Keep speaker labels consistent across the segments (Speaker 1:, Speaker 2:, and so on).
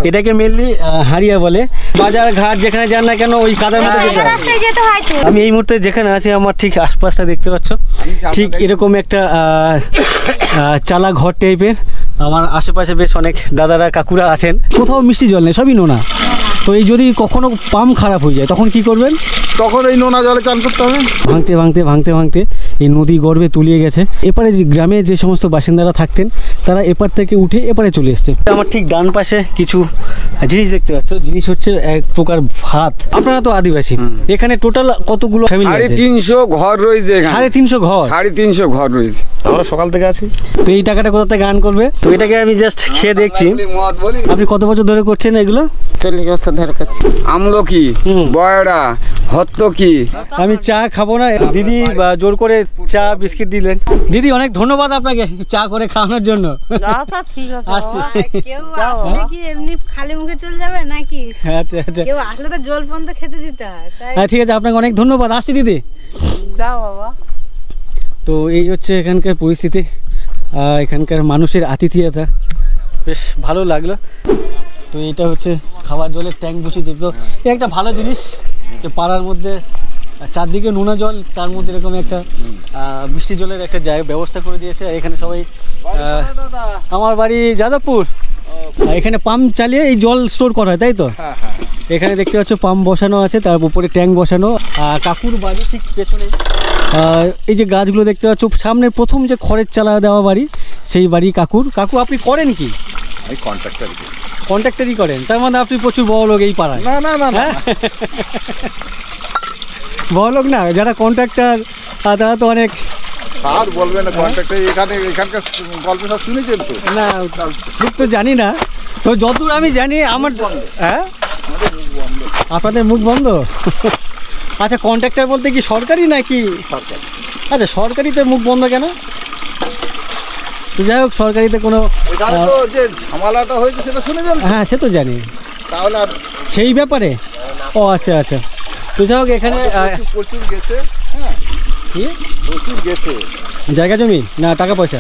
Speaker 1: এটাকে মেনলি হারিয়া বলে। বাজার ঘাট যেখানে যান না কেন ওই কাদার মধ্যে যেতে হয়। আমি এই মুহূর্তে যেখানে আছি আমার ঠিক আশপাশটা দেখতে পাচ্ছ, ঠিক এরকম একটা চালা ঘর টাইপের। আমার আশেপাশে বেশ অনেক দাদারা কাকুরা আছেন। কোথাও মিষ্টি জল নেই, সবই নোনা। তো এই যদি কখনো পাম্প খারাপ হয়ে যায় তখন কি করবেন?
Speaker 2: তখন এই নোনা জলে চান করতে হবে।
Speaker 1: ভাঙতে ভাঙতে ভাঙতে ভাঙতে এই নদী গর্ভে তলিয়ে গেছে। এপারে গ্রামে যে সমস্ত বাসিন্দারা থাকতেন তারা এপার থেকে উঠে এপারে চলে এসছে। আমার ঠিক ডান পাশে কিছু জিনিস দেখতে পাচ্ছ, জিনিস হচ্ছে এক প্রকার ভাত। আপনারা তো আদিবাসী, এখানে টোটাল কতগুলো ফ্যামিলি আছে?
Speaker 3: 350 ঘর রয়েছে এখানে।
Speaker 1: 350 ঘর?
Speaker 3: 350 ঘর রয়েছে।
Speaker 1: আমরা সকাল থেকে আছি। তো এই টাকাটা কোথা থেকে গান করবে? তো এটাকে আমি জাস্ট খেয়ে দেখছি। আপনি কত বছর ধরে করছেন এগুলো?
Speaker 3: 40 বছর ধরে করছি। আমলকি, বয়রা, হত্তকি।
Speaker 1: আমি চা খাবো না, দিদি জোর করে চা বিস্কিট দিলেন। দিদি অনেক ধন্যবাদ আপনাকে চা করে খাওয়ানোর জন্য।
Speaker 4: ঠিক আছে। কেউ আসলে কি এমনি খালি মুখে চলে যাবে নাকি?
Speaker 1: আচ্ছা আচ্ছা,
Speaker 4: কেউ আসলে তো জল পর্যন্ত খেতে দিতে হয়।
Speaker 1: হ্যাঁ ঠিক আছে, আপনাকে অনেক ধন্যবাদ। আসছি দিদি।
Speaker 4: দাও বাবা।
Speaker 1: তো এই হচ্ছে এখানকার পরিস্থিতি, এখানকার মানুষের আতিথেয়তা বেশ ভালো লাগলো। তো এটা হচ্ছে খাবার জলের ট্যাঙ্ক বসে যেত, এই একটা ভালো জিনিস যে পাড়ার মধ্যে চারদিকে নোনা জল, তার মধ্যে এরকম একটা বৃষ্টি জলের একটা জায়গা ব্যবস্থা করে দিয়েছে। আর এখানে সবাই, আমার বাড়ি যাদবপুর, এখানে পাম্প চালিয়ে এই জল স্টোর করা হয়, তাই তো? এখানে দেখতে পাচ্ছ পাম্প বসানো আছে, তার উপরে ট্যাঙ্ক বসানো। কাকুর বাড়ি ঠিক পেছনে এই যে গাছগুলো দেখতে পাচ্ছ, সামনে প্রথম যে খড়ের চালা দেওয়া বাড়ি, সেই বাড়ি কাকুর। কাকু আপনি করেন কি?
Speaker 2: আমি
Speaker 1: কন্ট্রাক্টরই করেন? তার মানে আপনি প্রচুর বড় লোক এই পাড়ায়।
Speaker 2: না না না,
Speaker 1: বড় লোক না, যারা কন্ট্রাক্টর তারা তো অনেক।
Speaker 2: আর বলবেন না কন্ট্রাক্টর, এখানকার গল্প সব শুনেছেন তো?
Speaker 1: না ঠিক তো জানি না, তো যতদূর আমি জানি আমার। হ্যাঁ, আপনাদের মুখ বন্ধ? আচ্ছা, কন্ট্রাক্টর বলতে কি সরকারি নাকি?
Speaker 2: সরকারি।
Speaker 1: আচ্ছা, সরকারিতে মুখ বন্ধ কেন? যাই হোক, সরকারিতে কোনো
Speaker 2: যে ঝামেলাটা হয়েছে সেটা শুনেছেন?
Speaker 1: হ্যাঁ, সে তো জানি।
Speaker 2: তাহলে
Speaker 1: সেই ব্যাপারে? ও আচ্ছা আচ্ছা। তো যাই হোক, এখানে
Speaker 2: প্রচুর গেছে। হ্যাঁ,
Speaker 1: কি
Speaker 2: প্রচুর গেছে?
Speaker 1: জায়গা জমি না টাকা পয়সা?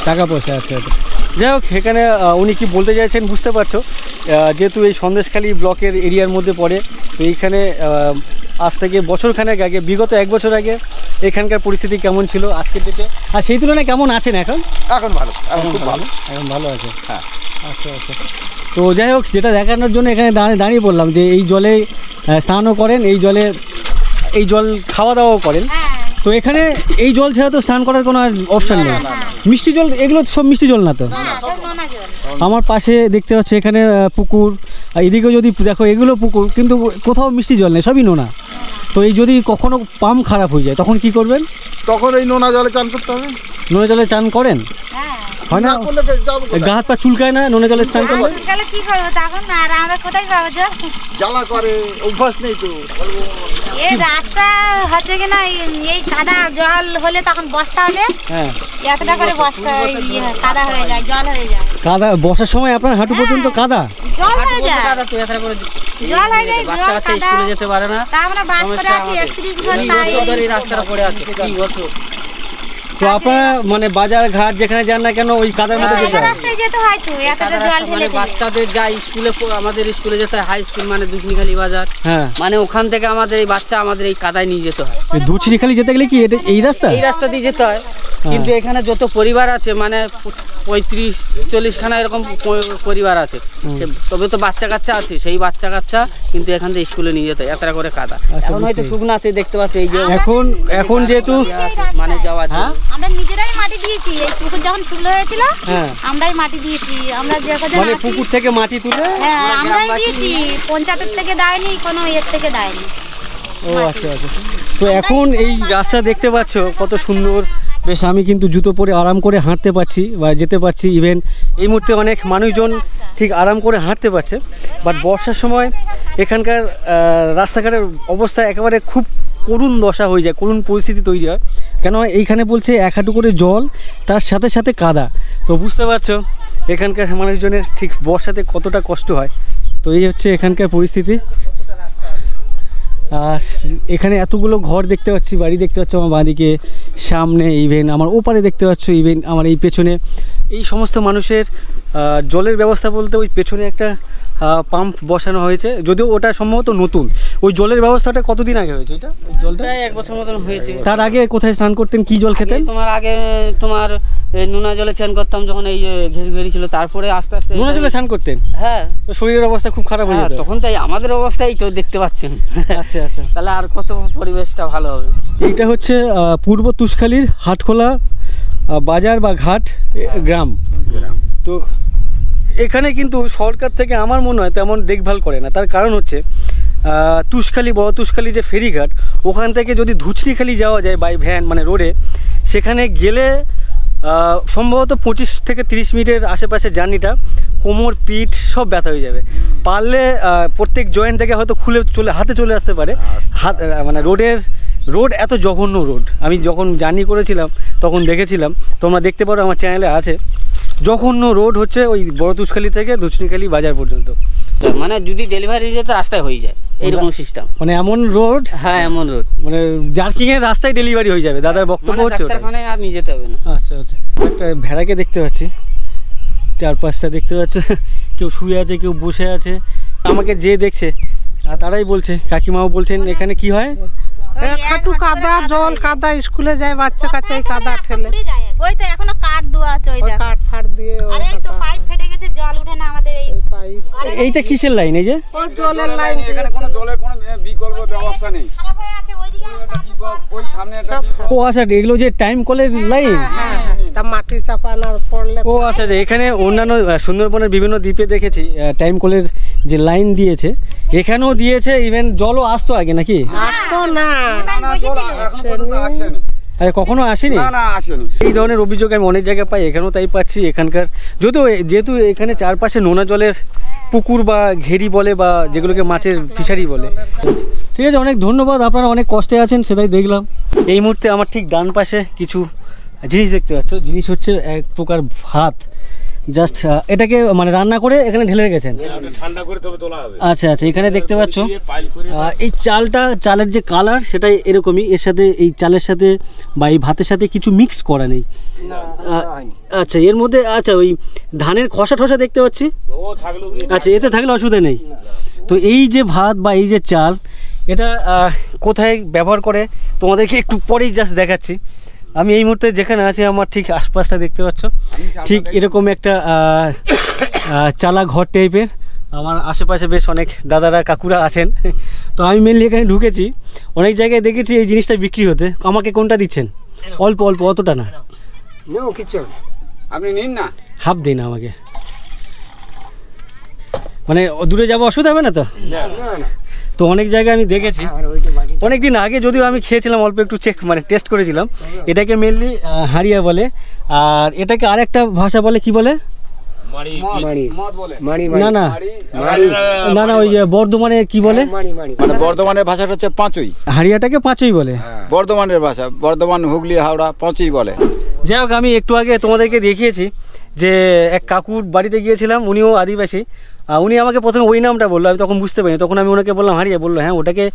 Speaker 1: টাকা পয়সা, আচ্ছা আচ্ছা। যাই হোক, এখানে উনি কি বলতে চাইছেন বুঝতে পারছো। যেহেতু এই সন্দেশখালী ব্লকের এরিয়ার মধ্যে পড়ে, তো এইখানে আজ থেকে বছরখানেক আগে, বিগত 1 বছর আগে এখানকার পরিস্থিতি কেমন ছিল আজকের ডেটে, আর সেই তুলনায় কেমন আছেন এখন?
Speaker 2: এখন ভালো, এখন খুব ভালো,
Speaker 1: এখন ভালো আছে।
Speaker 2: হ্যাঁ,
Speaker 1: আচ্ছা আচ্ছা। তো যাই হোক, যেটা দেখানোর জন্য এখানে দাঁড়িয়ে পড়লাম যে এই জলে স্নানও করেন, এই জল খাওয়া দাওয়াও করেন। তো এখানে এই জল ছাড়া তো স্নান করার কোনো অপশান নেই। মিষ্টি জল, এগুলো সব মিষ্টি জল না তো? আমার পাশে দেখতে পাচ্ছি এখানে পুকুর, এদিকেও যদি দেখো এগুলো পুকুর, কিন্তু কোথাও মিষ্টি জল নেই, সবই নোনা। তো এই যদি কখনো পাম্প খারাপ হয়ে যায় তখন কি করবেন?
Speaker 2: তখন এই নোনা জলে চান করতে হবে।
Speaker 1: নোনা জলে চান করেন? হয় না, গা হাত পা চুলকায় না নোনা জলে স্নান করলে?
Speaker 4: কি করবো তখন? আর আমরা কোথায় পাবো জল?
Speaker 2: জ্বালা করে, অভ্যাস নেই তো।
Speaker 4: এই রাস্তা হচ্ছে কিনা এই কাদা জল হলে, তখন বর্ষা হলে এতটা করে বর্ষা কাদা হয়ে যায়, জল হয়ে যায়।
Speaker 1: কাদা বর্ষার সময় আপনার হাঁটু পর্যন্ত কাদা?
Speaker 4: জল হয়ে যায়, জল হয়ে যায়, জল কাদা যেতে পারে না। তা আমরা বাস করে আছি 31 ঘন্টা এই রাস্তাটা পড়ে আছে প্রতি বছর।
Speaker 1: তো আপনারা মানে বাজার ঘাট যেখানে যান না কেন ওই কাদার মধ্যে যেতে হয়?
Speaker 4: রাস্তায় যেতে হয় তো, এতটা জল ঠেলে
Speaker 5: বাচ্চাদের যায় স্কুলে, আমাদের স্কুলে যেতে হয়, হাই স্কুল মানে দুচনিখালি বাজার।
Speaker 1: হ্যাঁ,
Speaker 5: মানে ওখান থেকে আমাদের এই বাচ্চা আমাদের এই কাদায় নিয়ে যেতে হয়।
Speaker 1: দুচনিখালি যেতে গেলে কি এই রাস্তা?
Speaker 5: এই রাস্তা দিয়ে যেতে হয়। কিন্তু এখানে যত পরিবার আছে, মানে 35-40 খানা এরকম পরিবার আছে, তবে তো বাচ্চা কাচ্চা আছে, সেই বাচ্চা কাচ্চা কিন্তু এখান থেকে স্কুলে নিয়ে যেতে হয়, এতটা করে কাদা। এখন হয়তো শুকনো আছে, দেখতে পাচ্ছি এই যে
Speaker 1: এখন যেহেতু
Speaker 5: মানে যাওয়ার জন্য
Speaker 4: আমরা নিজেরাই মাটি দিয়েছি। এই পুকুর যখন শুকনো হয়েছিল আমরাই মাটি দিয়েছি। আমরা যে কজন
Speaker 1: মানে পুকুর থেকে মাটি তুলে
Speaker 4: আমরাই দিয়েছি, পঞ্চায়েত থেকে দেয়নি, কোনো এর থেকে দেয়নি।
Speaker 1: ও আচ্ছা আচ্ছা। তো এখন এই রাস্তা দেখতে পাচ্ছ কত সুন্দর, বেশ আমি কিন্তু জুতো পরে আরাম করে হাঁটতে পারছি বা যেতে পারছি। ইভেন এই মুহূর্তে অনেক মানুষজন ঠিক আরাম করে হাঁটতে পারছে। বাট বর্ষার সময় এখানকার রাস্তাঘাটের অবস্থা একেবারে খুব করুণ দশা হয়ে যায়, করুণ পরিস্থিতি তৈরি হয়। কেন এইখানে বলছে 1 হাঁটু করে জল, তার সাথে সাথে কাদা। তো বুঝতে পারছো এখানকার মানুষজনের ঠিক বর্ষাতে কতটা কষ্ট হয়। তো এই হচ্ছে এখানকার পরিস্থিতি। আর এখানে এতগুলো ঘর দেখতে পাচ্ছি, বাড়ি দেখতে পাচ্ছ আমার বাঁদিকে, সামনে ইভেন আমার ওপারে দেখতে পাচ্ছ, ইভেন আমার এই পেছনে এই সমস্ত মানুষের জলের ব্যবস্থা বলতে ওই পেছনে একটা পাম্প বসানো হয়েছে, যদিও ওটা সম্ভবত নতুন। ওই জলের ব্যবস্থাটা কতদিন আগে হয়েছে এটা, ওই জলটা?
Speaker 5: প্রায় 1 বছর মতন হয়েছে।
Speaker 1: তার আগে কোথায় স্নান করতেন, কি জল খেতেন?
Speaker 5: তোমার আগে তোমার নোনা জলে স্নান করতাম যখন এই ঘেরি ঘেরি ছিল, তারপরে আস্তে আস্তে
Speaker 1: নোনা জলে স্নান করতেন?
Speaker 5: হ্যাঁ।
Speaker 1: তো শরীরের অবস্থা খুব খারাপ হয়ে যেত
Speaker 5: তখন তাই আমাদের অবস্থাই তো দেখতে পাচ্ছেন।
Speaker 1: আচ্ছা আচ্ছা।
Speaker 5: তাহলে আর কত পরিবেশটা ভালো হবে।
Speaker 1: এইটা হচ্ছে পূর্ব তুষখালীর হাটখোলা বাজার বা ঘাট গ্রাম। তো এখানে কিন্তু সরকার থেকে আমার মনে হয় তেমন দেখভাল করে না। তার কারণ হচ্ছে তুষখালী, বড় তুষখালী যে ফেরিঘাট, ওখান থেকে যদি ধুচনিখালি যাওয়া যায় বাই ভ্যান মানে রোডে, সেখানে গেলে সম্ভবত 25 থেকে 30 মিনিটের আশেপাশে জার্নিটা কোমর পিঠ সব ব্যথা হয়ে যাবে। পারলে প্রত্যেক জয়েন্ট থেকে হয়তো খুলে হাতে চলে আসতে পারে। মানে রোড এত জঘন্য রোড। আমি যখন জার্নি করেছিলাম তখন দেখেছিলাম, তোমরা দেখতে পারো আমার চ্যানেলে আছে। জঘন্য রোড হচ্ছে ওই বড় তুষখালী থেকে ধুচনিখালী বাজার পর্যন্ত।
Speaker 5: মানে যদি ডেলিভারি যেতে রাস্তায় হয়ে যায় এইরকম সিস্টেম,
Speaker 1: মানে এমন রোড।
Speaker 5: হ্যাঁ এমন রোড,
Speaker 1: মানে জার্কিং এর রাস্তায় ডেলিভারি হয়ে যাবে। দাদার বক্তব্য হচ্ছে
Speaker 5: ডাক্তারখানায় আর নিয়ে যেতে হবে না।
Speaker 1: আচ্ছা আচ্ছা। একটা ভেড়াকে দেখতে পাচ্ছি, 4-5টা দেখতে পাচ্ছ, কেউ শুয়ে আছে, কেউ বসে আছে। আমাকে যে দেখছে তারাই বলছে, কাকিমাও বলছেন এখানে কি হয়,
Speaker 6: খাটু কাদা, জল কাদা, স্কুলে যায় বাচ্চা কাচ্চা এই কাদা ঠেলে।
Speaker 4: ওই তো এখনো কাঠ দেওয়া আছে, ওই দেখো
Speaker 6: কাঠ ফাট দিয়ে
Speaker 4: আর এই তো পাইপ ফেটে গেছে, জল উঠে না আমাদের এই
Speaker 6: পাইপ।
Speaker 1: এইটা কিসের লাইন? এই যে
Speaker 6: ওই জলের লাইন
Speaker 3: এখানে কোনো জলের কোনো বিকল্প ব্যবস্থা নেই।
Speaker 4: খারাপ হয়ে আছে ওইদিকে।
Speaker 3: ওই সামনে একটা
Speaker 1: ও আচ্ছা, এগুলো যে টাইম কলের লাইন।
Speaker 6: তা মাটি চাপা না পড়লে
Speaker 1: ও আচ্ছা আচ্ছা। এখানে অন্যান্য সুন্দরবনের বিভিন্ন দ্বীপে দেখেছি টাইম কলের যে লাইন দিয়েছে, এখানেও দিয়েছে। ইভেন জলও আসতো আগে নাকি?
Speaker 6: আসতো না,
Speaker 3: আসেনি।
Speaker 1: আরে কখনো আসেনি?
Speaker 3: না আসেনি।
Speaker 1: এই ধরনের অভিযোগ আমি অনেক জায়গায় পাই, এখানেও তাই পাচ্ছি। এখানকার যেহেতু এখানে চারপাশে নোনা জলের পুকুর বা ঘেরি বলে, বা যেগুলোকে মাছের ফিশারি বলে। ঠিক আছে, অনেক ধন্যবাদ। আপনারা অনেক কষ্টে আছেন সেটাই দেখলাম। এই মুহূর্তে আমার ঠিক ডান পাশে কিছু জিনিস দেখতে পাচ্ছ। জিনিস হচ্ছে এক প্রকার ভাত, জাস্ট এটাকে মানে রান্না করে এখানে ঢেলে রেখেছেন,
Speaker 7: ঠান্ডা করে তবে তোলা হবে।
Speaker 1: আচ্ছা আচ্ছা। এখানে দেখতে পাচ্ছ এই চালের যে কালার সেটাই এরকমই। এর সাথে এই চালের সাথে বা এই ভাতের সাথে কিছু মিক্স করা নেই। আচ্ছা, এর মধ্যে আচ্ছা ওই ধানের খসা ঠসা দেখতে পাচ্ছি। আচ্ছা, এতে থাকলে অসুবিধা নেই। তো এই যে ভাত বা এই যে চাল, এটা কোথায় ব্যবহার করে তোমাদেরকে একটু পরেই জাস্ট দেখাচ্ছি। আমি এই মুহূর্তে যেখানে আছি আমার ঠিক আশপাশটা দেখতে পাচ্ছ, ঠিক এরকম একটা চালা ঘর টাইপের। আমার আশেপাশে বেশ অনেক দাদারা কাকুরা আছেন। তো আমি মেনলি এখানে ঢুকেছি, অনেক জায়গায় দেখেছি এই জিনিসটা বিক্রি হতে। আমাকে কোনটা দিচ্ছেন? অল্প অল্প, অতটা না,
Speaker 3: কিছু আপনি নিন না,
Speaker 1: হাফ দিন আমাকে। মানে দূরে যাবো, অসুবিধা হবে না তো? তো অনেক জায়গায় আমি দেখেছি, অনেক দিন আগে যদিও আমি খেয়েছিলাম, অল্প একটু মানে টেস্ট করেছিলাম। এটাকে মেনলি হাড়িয়া বলে, আর এটাকে আরেকটা ভাষা বলে, কি বলে? না না না না, ওই যে বর্ধমানে কি বলে?
Speaker 3: মানে বর্ধমানের ভাষাটা হচ্ছে পাঁচই।
Speaker 1: হাড়িয়াটাকে পাঁচই বলে।
Speaker 3: বর্ধমানের ভাষা, বর্ধমান, হুগলি, হাওড়া পাঁচই বলে।
Speaker 1: যাই হোক, আমি একটু আগে তোমাদেরকে দেখিয়েছি যে এক কাকুর বাড়িতে গিয়েছিলাম, উনিও আদিবাসী। উনি আমাকে প্রথমে ওই নামটা বললো, আমি তখন বুঝতে পারিনি। তখন আমি ওনাকে বললাম হারিয়া, বললো হ্যাঁ ওটাকে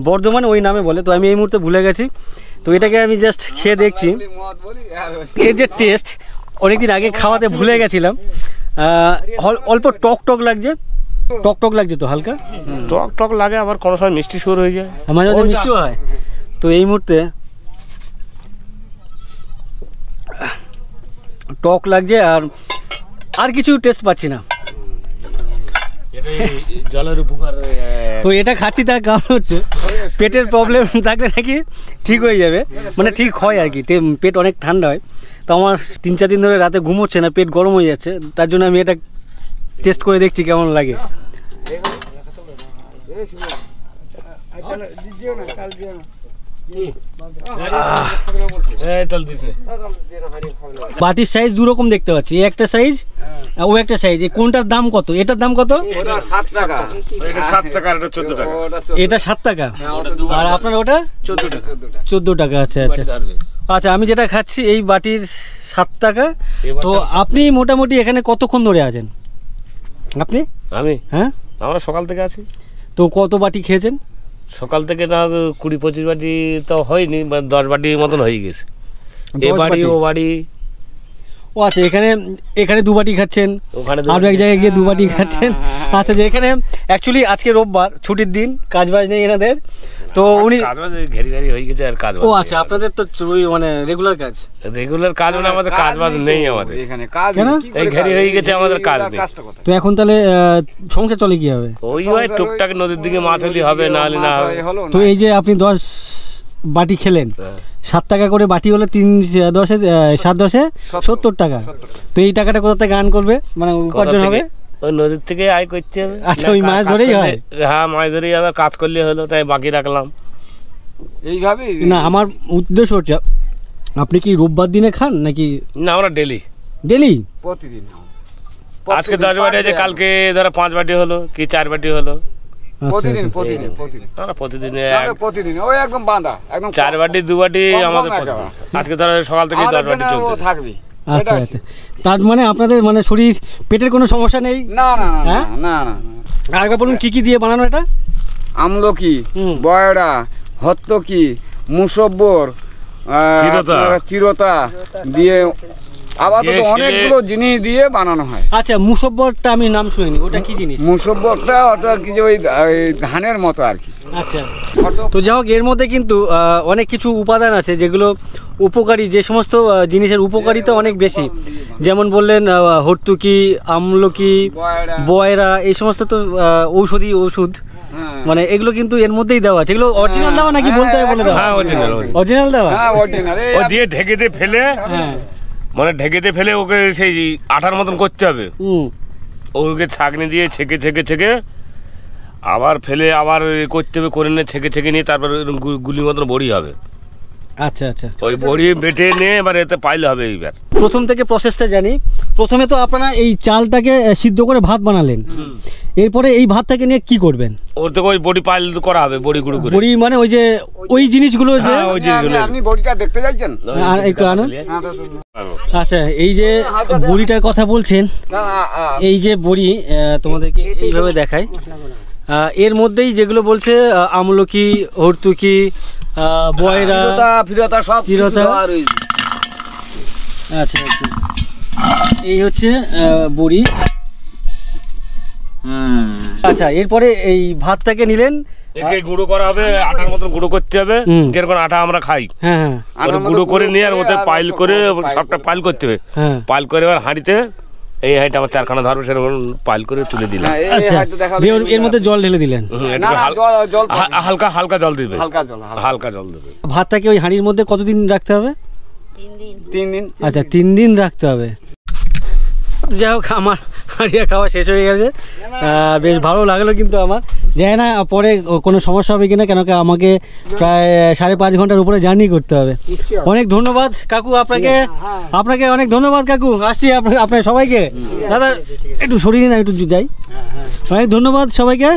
Speaker 1: বর্ধমানে ওই নামে বলে। তো আমি এই মুহূর্তে ভুলে গেছি। তো এটাকে আমি জাস্ট খেয়ে দেখছি, এর যে টেস্ট, অনেকদিন আগে খাওয়াতে ভুলে গেছিলাম। অল্প টক টক লাগছে, টক টক লাগছে তো হালকা
Speaker 7: টক টক লাগে, আবার কোনো সময় মিষ্টি সুর হয়ে যায়,
Speaker 1: মাঝে মাঝে মিষ্টিও হয়। তো এই মুহূর্তে টক লাগছে, আর কিছু টেস্ট পাচ্ছি না।
Speaker 7: জলের উপকার।
Speaker 1: তো এটা খাচ্ছি তার কারণ হচ্ছে পেটের প্রবলেম থাকলে নাকি ঠিক হয়ে যাবে, মানে ঠিক হয় আর কি। পেট অনেক ঠান্ডা হয়। তো আমার 3-4 দিন ধরে রাতে ঘুম হচ্ছে না, পেট গরম হয়ে যাচ্ছে। তার জন্য আমি এটা টেস্ট করে দেখছি কেমন লাগে। বাটির সাইজ দু রকম দেখতে পাচ্ছি, একটা সাইজ ও একটা সাইজ। কোনটার দাম কত? এটার দাম কত?
Speaker 3: ওটা 7 টাকা।
Speaker 7: এটা 7 টাকা, এটা 14 টাকা।
Speaker 1: এটা 7 টাকা, আর আপনার ওটা 14 টাকা। আচ্ছা আচ্ছা আচ্ছা। আমি যেটা খাচ্ছি এই বাটির 7 টাকা। তো আপনি মোটামুটি এখানে কতক্ষণ ধরে আছেন আপনি?
Speaker 7: আমি?
Speaker 1: হ্যাঁ,
Speaker 7: আমরা সকাল থেকে আছি।
Speaker 1: তো কত বাটি খেয়েছেন?
Speaker 7: সকাল থেকে না 20-25 বাটি তো হয়নি, 10 বাটি মতন হয়ে গেছে। এ বাড়ি ও বাড়ি।
Speaker 1: ও আচ্ছা, এখানে দু বাটি খাচ্ছেন,
Speaker 7: ওখানে
Speaker 1: আর এক জায়গায় গিয়ে দু বাটি খাচ্ছেন। আচ্ছা, যে এখানে অ্যাকচুয়ালি আজকে রোববার, ছুটির দিন, কাজ বাজ নেই এনাদের, তো উনি
Speaker 7: কাজ বাজ ঘেরি হয়ে গেছে আর কাজ
Speaker 1: ও আচ্ছা, আপনাদের তো মানে রেগুলার কাজ।
Speaker 7: রেগুলার কাজ মানে আমাদের কাজ বাজ নেই আমাদের
Speaker 3: এখানে কাজ
Speaker 1: কেন?
Speaker 3: নেই, কি করে
Speaker 7: এই ঘেরি
Speaker 3: কাজ?
Speaker 7: হয়ে গেছে আমাদের কাজ নেই।
Speaker 3: কাজটা কোথায়?
Speaker 1: তো এখন তাহলে সংসার চলে কি হবে?
Speaker 7: ওই হয় টুকটাক নদীর দিকে মাছ হলে হবে, না হলে না হবে।
Speaker 3: হলো
Speaker 1: তো এই যে আপনি 10 বাটি খেলেন, 7 টাকা করে বাটি হলে 7 10 70 টাকা। তো এই টাকাটা কোথা থেকে গান করবে, মানে উপার্জন হবে?
Speaker 7: ওই নদীর থেকে আয় করতে হবে।
Speaker 1: আচ্ছা, ওই মাছ
Speaker 7: কাজ
Speaker 1: ধরেই
Speaker 7: করলে-
Speaker 1: হয়?
Speaker 7: হ্যাঁ, মাছ ধরেই আবার কাজ করলে হলো, তাই বাকি রাখলাম।
Speaker 3: এইভাবে
Speaker 1: না, আমার উদ্দেশ্য হচ্ছে আপনি কি রোববার দিনে খান নাকি
Speaker 7: না, আমরা ডেলি
Speaker 1: ডেলি?
Speaker 3: প্রতিদিন
Speaker 7: আজকে 10 বাটি আছে, কালকে ধরো 5 বাটি হলো কি 4 বাটি হলো।
Speaker 1: আচ্ছা,
Speaker 3: প্রতিদিন
Speaker 1: আচ্ছা।
Speaker 3: প্রতিদিন প্রতিদিন
Speaker 7: আমরা প্রতিদিন
Speaker 3: প্রতিদিন ওই একদম বাঁধা একদম
Speaker 7: 4 বাটি 2 বাটি
Speaker 3: কম
Speaker 7: আমাদের
Speaker 3: কম
Speaker 7: প্রতিদিন।
Speaker 3: একেবারে।
Speaker 7: আজকে ধরো সকাল থেকে 10
Speaker 3: আমাদের
Speaker 7: বাটি
Speaker 3: জন্য
Speaker 7: চলছে।
Speaker 3: থাকবি।
Speaker 1: আচ্ছা
Speaker 3: এটা
Speaker 1: আচ্ছা, তার মানে আপনাদের মানে শরীর পেটের কোনো সমস্যা নেই?
Speaker 3: না না না
Speaker 1: হ্যাঁ?
Speaker 3: না না না।
Speaker 1: আরেকবার বলুন কি কি দিয়ে বানানো এটা?
Speaker 3: আমলকি,
Speaker 1: হুম।
Speaker 3: বয়রা, হত্তকি, মুসব্বর,
Speaker 7: চিরতা।
Speaker 3: চিরতা দিয়ে আবার তো
Speaker 7: দিয়ে
Speaker 3: অনেকগুলো জিনিস দিয়ে বানানো হয়।
Speaker 1: আচ্ছা, মুসব্বরটা আমি নাম শুনিনি, ওটা কি জিনিস?
Speaker 3: মুসব্বরটা ওটা কি যে ওই ধানের মতো আর কি।
Speaker 1: আচ্ছা, তো যাই হোক, এর মধ্যে কিন্তু অনেক কিছু উপাদান আছে যেগুলো উপকারী, যে সমস্ত জিনিসের উপকারিতা অনেক বেশি। যেমন বললেন হর্তুকি, আমলকি, বয়রা, এই সমস্ত তো ঔষধি ওষুধ,
Speaker 3: হ্যাঁ।
Speaker 1: মানে এগুলো কিন্তু এর মধ্যেই দেওয়া আছে। এগুলো অরিজিনাল দেওয়া নাকি বলতে হবে বলে দেওয়া?
Speaker 7: হ্যাঁ, original।
Speaker 1: অরিজিনাল দেওয়া?
Speaker 3: হ্যাঁ অরিজিনাল।
Speaker 7: ও দিয়ে ঢেকেতে ফেলে,
Speaker 1: হ্যাঁ।
Speaker 7: মানে ঢেকেতে ফেলে ওকে সেই আঠার মতন করতে হবে।
Speaker 1: হুম।
Speaker 7: ওকে ছাঁকনি দিয়ে ছেঁকে আবার ফেলে আবার করতে হবে, করে নিয়ে ছেঁকে নিয়ে তারপর গুলি মতন বড়ি হবে।
Speaker 1: আচ্ছা আচ্ছা,
Speaker 7: ওই বড়ি বেটে নিয়ে এবার এতে পাইলে হবে। এইবার
Speaker 1: প্রথম থেকে প্রসেসটা জানি। প্রথমে তো আপনারা এই চালটাকে সিদ্ধ করে ভাত বানালেন, এরপরে এই ভাতটাকে নিয়ে কি করবেন?
Speaker 7: ওর থেকে ওই বড়ি পাইল করা হবে, বড়ি গুঁড়ো করে।
Speaker 1: বড়ি মানে ওই যে ওই জিনিসগুলো যে
Speaker 7: হ্যাঁ, ওই জিনিসগুলো।
Speaker 3: আপনি বডিটা দেখতে চাইছেন?
Speaker 1: আর একটু আনুন। আচ্ছা, এই যে বড়িটার কথা বলছেন,
Speaker 3: না
Speaker 1: এই যে বড়ি তোমাদেরকে এইভাবে দেখায়, এর মধ্যেই যেগুলো বলছে আমলকি, হর্তুকি, বয়রা,
Speaker 3: ফিরতা সব কিছু
Speaker 1: চিরতা।
Speaker 3: দেওয়া রয়েছে।
Speaker 1: আচ্ছা আচ্ছা, এই হচ্ছে বড়ি। আচ্ছা, এরপরে এই ভাতটাকে নিলেন,
Speaker 7: একে গুঁড়ো করা হবে, আটার মতন গুঁড়ো করতে হবে,
Speaker 1: হুম।
Speaker 7: যেরকম আটা আমরা খাই।
Speaker 1: হ্যাঁ হ্যাঁ
Speaker 7: ওটা গুঁড়ো করে নিয়ে আর ওতে পাইল করে সবটা পাইল করতে হবে।
Speaker 1: হ্যাঁ।
Speaker 7: পাইল করে এবার হাঁড়িতে এই হাঁড়িটা আমার 4খানা ধরবে, সেরকম পাইল করে তুলে দিলাম।
Speaker 3: হ্যাঁ, এই
Speaker 1: আচ্ছা,
Speaker 3: হয়তো দেখালো।
Speaker 1: দিয়ে এর মধ্যে জল ঢেলে দিলেন।
Speaker 3: না না জল
Speaker 7: হালকা হালকা জল দিবে,
Speaker 3: হালকা জল
Speaker 7: হালকা জল দেবে।
Speaker 1: ভাতটাকে ওই হাঁড়ির মধ্যে কতদিন রাখতে হবে?
Speaker 3: 3 দিন।
Speaker 1: আচ্ছা, 3 দিন রাখতে হবে। যাই হোক, আমার হাঁড়িয়া খাওয়া শেষ হয়ে গেছে, বেশ ভালো লাগলো। কিন্তু আমার জানি না পরে কোনো সমস্যা হবে কিনা, কেন কি আমাকে প্রায় 5.5 ঘন্টার উপরে জার্নি করতে হবে। অনেক ধন্যবাদ কাকু, আপনাকে অনেক ধন্যবাদ কাকু। আসছি আপনার সবাইকে। দাদা একটু সরিয়ে না, একটু যাই। অনেক ধন্যবাদ সবাইকে।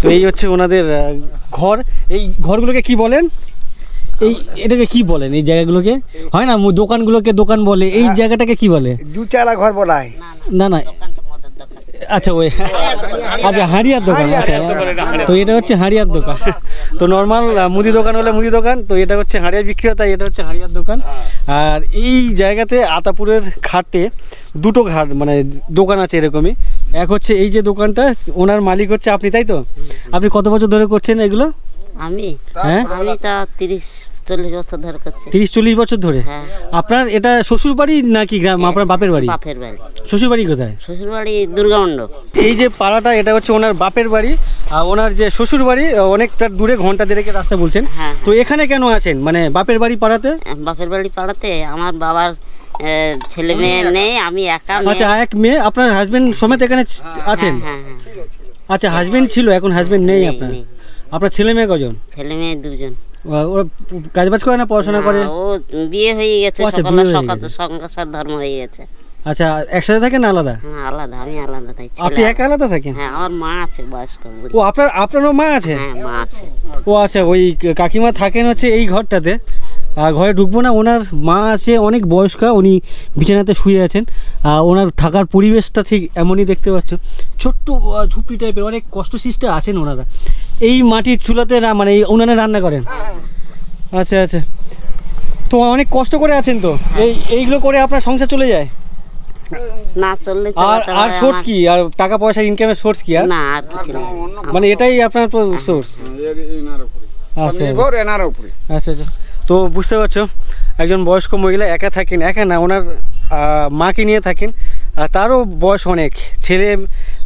Speaker 1: তো এই হচ্ছে ওনাদের ঘর। এই ঘরগুলোকে কি বলেন? এটাকে কি বলেন? এই জায়গাগুলোকে হয় না দোকানগুলোকে দোকান বলে, এই জায়গাটাকে কি বলে?
Speaker 6: দুচালা ঘর বলায়
Speaker 1: না না, আচ্ছা ওই আচ্ছা হাঁড়িয়ার দোকান। আচ্ছা, তো এটা হচ্ছে হাঁড়িয়ার দোকান। তো নর্মাল মুদি দোকান হলে মুদি দোকান, তো এটা হচ্ছে হাঁড়িয়া বিক্রি হয়, তাই এটা হচ্ছে হাঁড়িয়ার দোকান। আর এই জায়গাতে আতাপুরের ঘাটে 2টো ঘাট মানে দোকান আছে এরকমই। এক হচ্ছে এই যে দোকানটা, ওনার মালিক হচ্ছে আপনি, তাই তো? আপনি কত বছর ধরে করছেন এগুলো?
Speaker 8: আমি
Speaker 1: হ্যাঁ,
Speaker 8: আমি তা 30-40 বছর ধরে করছি।
Speaker 1: 30-40 বছর ধরে।
Speaker 8: হ্যাঁ।
Speaker 1: আপনার এটা শ্বশুর বাড়ি নাকি গ্রাম? আপনার বাপের বাড়ি?
Speaker 8: বাপের বাড়ি।
Speaker 1: শ্বশুর বাড়ি কোথায়?
Speaker 8: শ্বশুর বাড়ি দুর্গামণ্ডপ।
Speaker 1: এই যে পাড়াটা, এটা হচ্ছে ওনার বাপের বাড়ি, আর ওনার যে শ্বশুর বাড়ি অনেকটা দূরে, ঘন্টা দেড়েকের রাস্তা বলছেন।
Speaker 8: হ্যাঁ।
Speaker 1: তো এখানে কেন আছেন, মানে বাপের বাড়ি পাড়াতে?
Speaker 8: বাপের বাড়ি পাড়াতে আমার বাবার ছেলে মেয়ে নেই, আমি একা মেয়ে।
Speaker 1: আচ্ছা, এক মেয়ে, আপনার হাজবেন্ড সমেত এখানে আছেন?
Speaker 8: হ্যাঁ হ্যাঁ,
Speaker 1: আচ্ছা, হাজবেন্ড ছিল, এখন হাজবেন্ড নেই আপনার?
Speaker 8: নেই।
Speaker 1: আপনার ছেলে মেয়ে কজন?
Speaker 8: ছেলে মেয়ে 2জন।
Speaker 1: ওরা কাজবাজ করে না পড়াশোনা করে?
Speaker 8: ও বিয়ে হয়ে গেছে,
Speaker 1: আচ্ছা,
Speaker 8: সকালে
Speaker 1: বিয়ে হয়ে গেছে।
Speaker 8: সংসার ধর্ম হয়ে গেছে।
Speaker 1: আচ্ছা, একসাথে থাকেন না আলাদা?
Speaker 8: হ্যাঁ আলাদা, আমি আলাদা। তাই
Speaker 1: আপনি একা আলাদা থাকেন?
Speaker 8: হ্যাঁ, আমার মা আছে বয়স্ক বুড়ি।
Speaker 1: ও আপনারও মা আছে?
Speaker 8: হ্যাঁ মা আছে।
Speaker 1: ও আচ্ছা, ওই কাকিমা থাকেন হচ্ছে এই ঘরটাতে। আর ঘরে ঢুকবো না, ওনার মা আছে অনেক বয়স্কা, উনি বিছানাতে শুয়ে আছেন। ওনার থাকার পরিবেশটা ঠিক এমনই দেখতে পাচ্ছ, ছোট্ট ঝুপড়ি টাইপের, অনেক কষ্ট সৃষ্টে আছেন ওনারা। এই মাটির চুলাতে মানে এই উনানে রান্না করেন? আচ্ছা আচ্ছা, তো অনেক কষ্ট করে আছেন তো, এইগুলো করে আপনার সংসার চলে যায়?
Speaker 8: না চললে
Speaker 1: আর
Speaker 8: চালাতে
Speaker 1: আর
Speaker 8: হয়
Speaker 1: সোর্স
Speaker 8: আমার।
Speaker 1: কি, আর টাকা পয়সা ইনকামের সোর্স কি আর?
Speaker 8: না আর কিছু না।
Speaker 1: মানে এটাই আপনার সোর্স? আচ্ছা
Speaker 3: এনার উপরে।
Speaker 1: আচ্ছা আচ্ছা। তো বুঝতে পারছো, একজন বয়স্ক মহিলা একা থাকেন, একা না ওনার মাকে নিয়ে থাকেন, আর তারও বয়স অনেক, ছেলে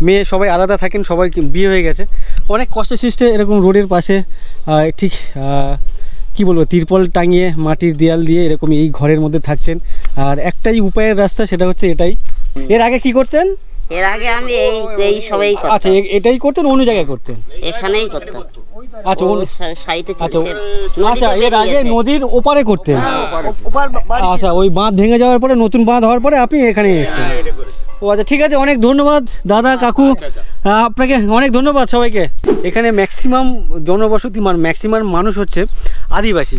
Speaker 1: মেয়ে সবাই আলাদা থাকেন, সবাই বিয়ে হয়ে গেছে। অনেক কষ্টে সৃষ্টে এরকম রোডের পাশে ঠিক কি বলবো, তিরপল টাঙিয়ে মাটির দেয়াল দিয়ে এরকম এই ঘরের মধ্যে থাকছেন। আর একটাই উপায়ের রাস্তা, সেটা হচ্ছে এটাই। এর আগে কি করতেন?
Speaker 8: এর আগে আমি এই সবাই
Speaker 1: আচ্ছা, এটাই করতেন, অন্য জায়গায় করতেন?
Speaker 8: এখানেই করতাম।
Speaker 1: আচ্ছা
Speaker 8: সাইডে
Speaker 1: আচ্ছা আচ্ছা, এর আগে নদীর ওপারে করতেন? আচ্ছা, ওই বাঁধ ভেঙে যাওয়ার পরে, নতুন বাঁধ হওয়ার পরে আপনি এখানে এসেছেন। ও আচ্ছা, ঠিক আছে, অনেক ধন্যবাদ দাদা কাকু, আপনাকে অনেক ধন্যবাদ সবাইকে। এখানে ম্যাক্সিমাম জনবসতি, ম্যাক্সিমাম মানুষ হচ্ছে আদিবাসী।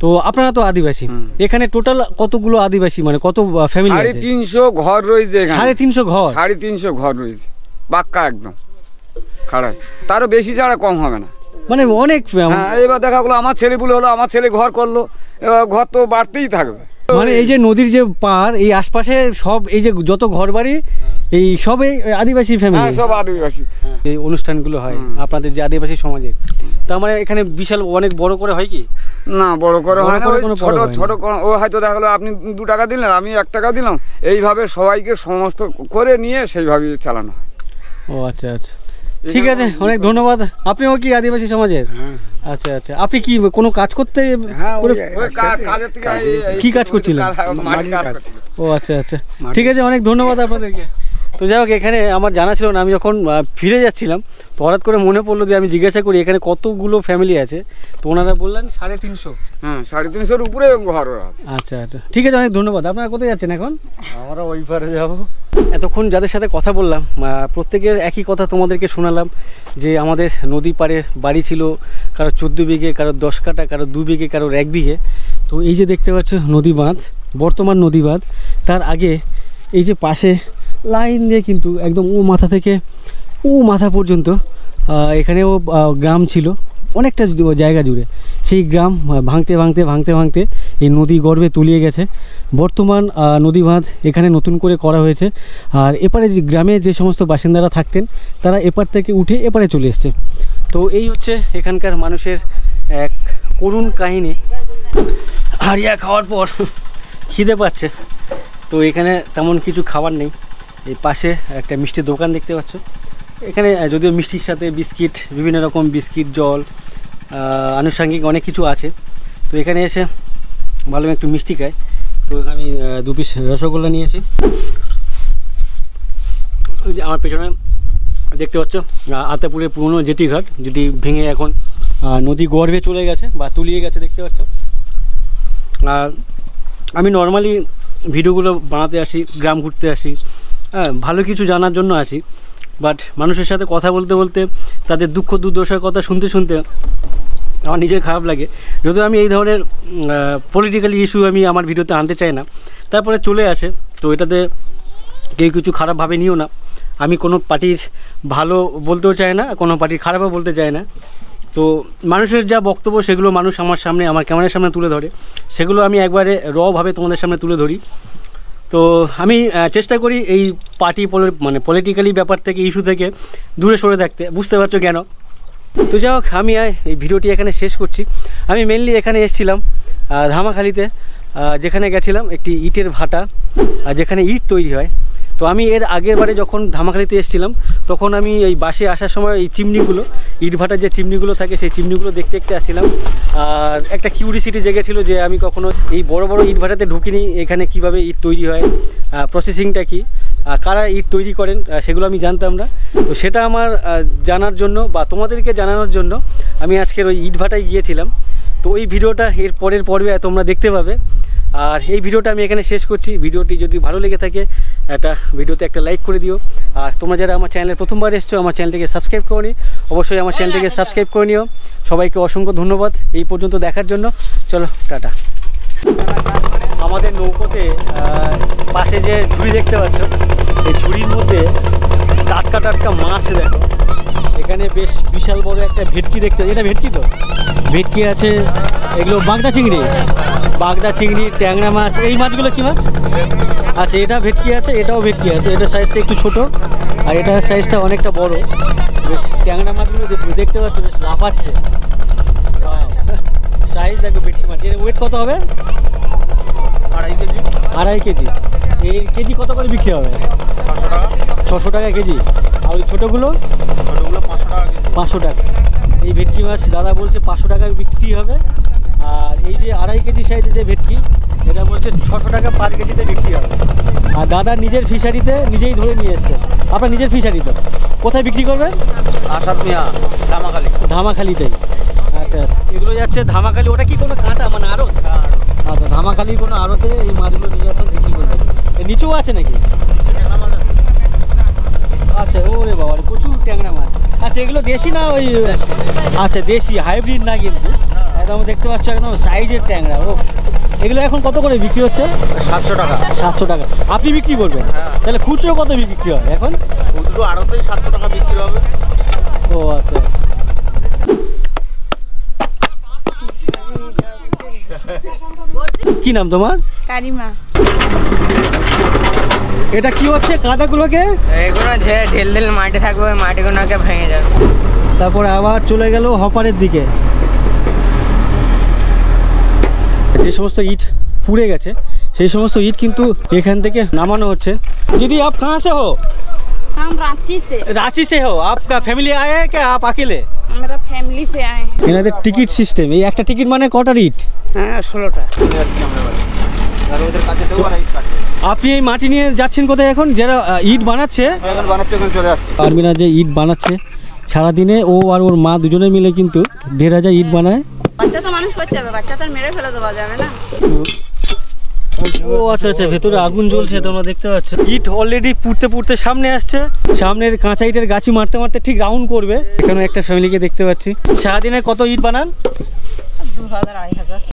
Speaker 1: তো আপনারা তো আদিবাসী, এখানে টোটাল কতগুলো আদিবাসী, মানে কত ফ্যামিলি?
Speaker 3: 350 ঘর রয়েছে এখানে।
Speaker 1: 350 ঘর?
Speaker 3: 350 ঘর রয়েছে, পাক্কা একদম খাড়ায়, তারও বেশি ছাড়া কম হবে না।
Speaker 1: মানে অনেক।
Speaker 3: হ্যাঁ, এবার দেখা গেলো আমার ছেলেপুলে হলো, আমার ছেলে ঘর করলো, এবার ঘর তো বাড়তেই থাকবে।
Speaker 1: মানে এই যে নদীর যে পার, এই আশপাশে সব এই যে যত ঘর বাড়ি, এই সব এই আদিবাসী ফ্যামিলি,
Speaker 3: সব আদিবাসী।
Speaker 1: এই অনুষ্ঠানগুলো হয় আপনাদের যে আদিবাসী সমাজে, তার মানে এখানে বিশাল অনেক বড় করে হয় কি?
Speaker 3: না, বড় করে হয় না, ছোট
Speaker 1: হয় না।
Speaker 3: ছোট ও হয়তো দেখা গেলো আপনি 2 টাকা দিলেন, আমি 1 টাকা দিলাম, এইভাবে সবাইকে সমস্ত করে নিয়ে সেইভাবেই চালানো হয়।
Speaker 1: ও আচ্ছা আচ্ছা, ঠিক আছে, অনেক ধন্যবাদ। আপনিও কি আদিবাসী সমাজের? আচ্ছা আচ্ছা, আপনি কি কোনো কাজ করতে?
Speaker 3: ওই কাজের থেকে
Speaker 1: কি কাজ করছিলেন? ও আচ্ছা আচ্ছা, ঠিক আছে, অনেক ধন্যবাদ আপনাদেরকে। তো যাই হোক, এখানে আমার জানা ছিল না, আমি যখন ফিরে যাচ্ছিলাম তো হঠাৎ করে মনে পড়লো যে আমি জিজ্ঞাসা করি এখানে কতগুলো ফ্যামিলি আছে, তো ওনারা বললেন 350।
Speaker 3: হ্যাঁ, 350-এর উপরে ঘর আছে।
Speaker 1: আচ্ছা আচ্ছা, ঠিক আছে, অনেক ধন্যবাদ। আপনারা কোথায় যাচ্ছেন এখন?
Speaker 2: আমরা ওই পারে যাবো।
Speaker 1: এতক্ষণ যাদের সাথে কথা বললাম, প্রত্যেকের একই কথা তোমাদেরকে শোনালাম, যে আমাদের নদী পাড়ে বাড়ি ছিল, কারো 14 বিঘে, কারো 10 কাঠা, কারো 2 বিঘে, কারো 1 বিঘে। তো এই যে দেখতে পাচ্ছ নদী বাঁধ, বর্তমান নদী বাঁধ, তার আগে এই যে পাশে লাইন দিয়ে কিন্তু একদম ও মাথা থেকে ও মাথা পর্যন্ত এখানেও গ্রাম ছিল, অনেকটা জায়গা জুড়ে। সেই গ্রাম ভাঙতে ভাঙতে ভাঙতে ভাঙতে এই নদী গর্ভে তলিয়ে গেছে। বর্তমান নদী বাঁধ এখানে নতুন করে করা হয়েছে। আর এপারে যে গ্রামে যে সমস্ত বাসিন্দারা থাকতেন, তারা এপার থেকে উঠে এপারে চলে এসছে। তো এই হচ্ছে এখানকার মানুষের এক করুণ কাহিনী। হারিয়া খাওয়ার পর খিদে পাচ্ছে, তো এখানে তেমন কিছু খাবার নেই। এই পাশে একটা মিষ্টির দোকান দেখতে পাচ্ছ, এখানে যদিও মিষ্টির সাথে বিস্কিট, বিভিন্ন রকম বিস্কিট, জল, আনুষঙ্গিক অনেক কিছু আছে। তো এখানে এসে ভালো একটু মিষ্টি খাই। তো আমি 2 পিস রসগোল্লা নিয়েছি। ওই যে আমার পেছনে দেখতে পাচ্ছ আতাপুরের পুরনো জেটি ঘাট, যেটি ভেঙে এখন নদী গর্ভে চলে গেছে বা তুলিয়ে গেছে, দেখতে পাচ্ছ। আর আমি নর্মালি ভিডিওগুলো বানাতে আসি, গ্রাম ঘুরতে আসি, হ্যাঁ, ভালো কিছু জানার জন্য আসি। বাট মানুষের সাথে কথা বলতে বলতে, তাদের দুঃখ দুর্দশার কথা শুনতে শুনতে আমার নিজের খারাপ লাগে। যদিও আমি এই ধরনের পলিটিক্যালি ইস্যু আমি আমার ভিডিওতে আনতে চাই না, তারপরে চলে আসে। তো এটাতে কেউ কিছু খারাপভাবে নিও না। আমি কোনো পার্টির ভালো বলতেও চাই না, কোনো পার্টির খারাপও বলতে চাই না। তো মানুষের যা বক্তব্য, সেগুলো মানুষ আমার সামনে, আমার ক্যামেরার সামনে তুলে ধরে, সেগুলো আমি একবারে রভাবে তোমাদের সামনে তুলে ধরি। তো আমি চেষ্টা করি এই পার্টি মানে পলিটিক্যালি ব্যাপার থেকে, ইস্যু থেকে দূরে সরে থাকতে। বুঝতে পারছো কেন? তো যাই হোক, আমি এই ভিডিওটি এখানে শেষ করছি। আমি মেনলি এখানে এসেছিলাম ধামাখালিতে, যেখানে গেছিলাম একটি ইটের ভাটা, যেখানে ইট তৈরি হয়। তো আমি এর আগের বারে যখন ধামাখালিতে এসেছিলাম, তখন আমি এই বাসে আসার সময় এই চিমনিগুলো, ইট ভাটার যে চিমনিগুলো থাকে, সেই চিমনিগুলো দেখতে দেখতে আসছিলাম। আর একটা কিউরিসিটি জেগেছিলো যে আমি কখনো এই বড় বড় ইট ভাটাতে ঢুকিনি, এখানে কিভাবে ইট তৈরি হয়, প্রসেসিংটা কি, কারা ইট তৈরি করেন, সেগুলো আমি জানতাম না। তো সেটা আমার জানার জন্য বা তোমাদেরকে জানানোর জন্য আমি আজকের ওই ইট ভাটায় গিয়েছিলাম। তো এই ভিডিওটা এর পরের পর্বে তোমরা দেখতে পাবে। আর এই ভিডিওটা আমি এখানে শেষ করছি। ভিডিওটি যদি ভালো লেগে থাকে, ভিডিওতে একটা লাইক করে দিও। আর তোমরা যারা আমার চ্যানেলে প্রথমবার এসছো, আমার চ্যানেলটিকে সাবস্ক্রাইব করে নিও, অবশ্যই আমার চ্যানেলটিকে সাবস্ক্রাইব করে নিও। সবাইকে অসংখ্য ধন্যবাদ এই পর্যন্ত দেখার জন্য। চলো, টাটা। আমাদের নৌকোতে পাশে যে ঝুড়ি দেখতে পাচ্ছ, এই ঝুড়ির মধ্যে টাটকা টাটকা মাছ দেখো। এখানে বেশ বিশাল বড় একটা ভেটকি দেখতে, এটা ভেটকি তো, ভেটকি আছে, এগুলো বাগদা চিংড়ি, ট্যাংরা মাছ। এই মাছগুলো কি মাছ? আচ্ছা, এটা ভেটকি আছে, এটাও ভেটকি আছে, এটার সাইজটা একটু ছোট আর এটার সাইজটা অনেকটা বড়। বেশ ট্যাংরা মাছগুলো দেখতে পাচ্ছ বেশ লাফাচ্ছে, সাইজ দেখো ভেটকি মাছ। এর ওয়েট কত হবে? 2.5 কেজি। এই কেজি কত করে বিক্রি হবে? 600 টাকা কেজি। আর ওই ছোটোগুলো 500 টাকা। এই ভেটকি মাছ দাদা বলছে 500 টাকায় বিক্রি হবে। আর এই যে 2.5 কেজি সাইজের যে ভেটকি, এটা বলছে 600 টাকা পার কেজিতে বিক্রি হবে। আর দাদা নিজের ফিশারিতে নিজেই ধরে নিয়ে এসছে। আপনার নিজের ফিশারি তো, কোথায় বিক্রি করবেন? ধামাখালিতেই। আচ্ছা, এগুলো যাচ্ছে ধামাখালি। ওটা কি কোনো কাঁটা মানে আড়ত? আচ্ছা, ধামাখালি কোনো আড়তে এই মাছগুলো নিয়ে যাচ্ছে বিক্রি করবেন। নিচেও আছে নাকি? আচ্ছা, ওরে বাবা, প্রচুর ট্যাংরা মাছ। আচ্ছা, এগুলো দেশি না ওই? আচ্ছা, দেশি, হাইব্রিড না কিন্তু, একদম দেখতে পাচ্ছ একদম সাইজের ট্যাংরা। ও, এগুলো এখন কত করে বিক্রি হচ্ছে?
Speaker 2: 700 টাকা।
Speaker 1: 700 টাকা। আপনি বিক্রি করবেন? তাহলে খুচরো কত বিক্রি হয় এখন?
Speaker 2: খুচরো আড়তেই 700 টাকা বিক্রি হবে।
Speaker 1: ও আচ্ছা, কি নাম তোমার?
Speaker 6: কারিমা।
Speaker 1: এটা কি হচ্ছে কাদাগুলোকে?
Speaker 5: এগুলো যে ঢেল মাটি থাকবে, ওই মাটিগুলোকে ভেঙে যাবে।
Speaker 1: তারপরে আবার চলে গেল হপারের দিকে। যে সমস্ত ইট পুড়ে গেছে সেই সমস্ত ইট কিন্তু এখান থেকে নামানো হচ্ছে। দিদি, आप कहाँ से हो?
Speaker 6: हम रांची से।
Speaker 1: रांची से हो? आपका फैमिली आया है क्या आप अकेले?
Speaker 6: मेरा फैमिली से आए हैं।
Speaker 1: এনাদের টিকিট সিস্টেম, এই একটা টিকিট মানে কটা ইট?
Speaker 5: হ্যাঁ, 16টা।
Speaker 1: আপনি এই মাটি নিয়ে যাচ্ছেন কোথায় এখন? যারা ইট বানাচ্ছে
Speaker 2: চলে যাচ্ছে।
Speaker 1: আরমিনা যে ইট বানাচ্ছে সারাদিনে, ও আর ওর মা দুজনে মিলে কিন্তু 1500 ইট বানায়।
Speaker 6: বাচ্চা তো মানুষ করতে হবে, বাচ্চা তো মেরে ফেলে দেওয়া যাবে না।
Speaker 1: ও আচ্ছা আচ্ছা, ভেতরে আগুন জ্বলছে তোমরা দেখতে পাচ্ছ। ইট অলরেডি পুড়তে সামনে আসছে। সামনের কাঁচা ইটের গাছি মারতে ঠিক রাউন্ড করবে। এখানে একটা ফ্যামিলিকে দেখতে পাচ্ছি। সারাদিনে কত ইট বানান?
Speaker 6: 2000-2500।